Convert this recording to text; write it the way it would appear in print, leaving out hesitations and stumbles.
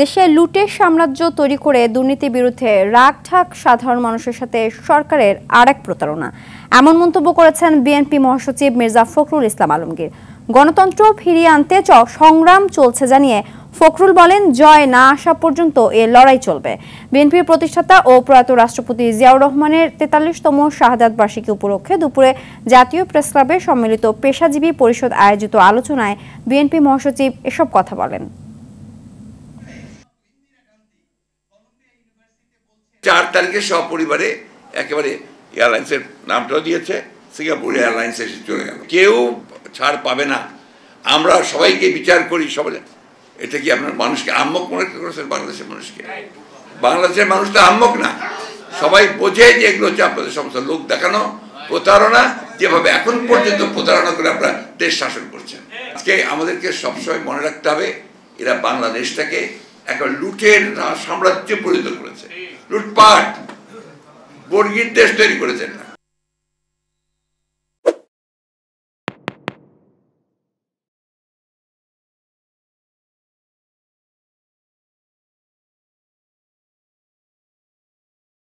দেশে লুটের সাম্রাজ্য তৈরি করে দুর্নীতির বিরুদ্ধে রাগঢাক সাধারণ মানুষের সাথে সরকারের আরেক প্রতারণা, এমন মন্তব্য করেছেন বিএনপি মহাসচিব মির্জা ফখরুল ইসলাম আলমগীর। গণতন্ত্র ফিরিয়ে আনতে সংগ্রাম চলছে জানিয়ে ফখরুল বলেন, জয় না আসা পর্যন্ত এ লড়াই চলবে। বিএনপির প্রতিষ্ঠাতা ও প্রয়াত রাষ্ট্রপতি জিয়াউর রহমানের ৪৩তম শাহাদাত বার্ষিকী উপলক্ষে দুপুরে জাতীয় প্রেসক্লাবে সম্মিলিত পেশাজীবী পরিষদ আয়োজিত আলোচনায় বিএনপি মহাসচিব এসব কথা বলেন। ৪ তারিখে সপরিবারে একেবারে এয়ারলাইন্সের নামটাও দিয়েছে, সিঙ্গাপুর এয়ারলাইন্সে এসে চলে গেল। কেউ ছাড় পাবে না, আমরা সবাইকে বিচার করি। সবাই এটা কি আপনার মানুষকে আহম্মক মনে করেছেন? বাংলাদেশের মানুষকে, বাংলাদেশের মানুষ তো আহম্মক না, সবাই বোঝে যে এগুলো হচ্ছে আপনাদের সমস্ত লোক দেখানো প্রতারণা, যেভাবে এখন পর্যন্ত প্রতারণা করে আপনারা দেশ শাসন করছেন। আজকে আমাদেরকে সবসময় মনে রাখতে হবে, এরা বাংলাদেশটাকে একটা লুটের সাম্রাজ্যে পরিণত করেছে, লুটপাট বর্গীর দেশ তৈরি করেছেন।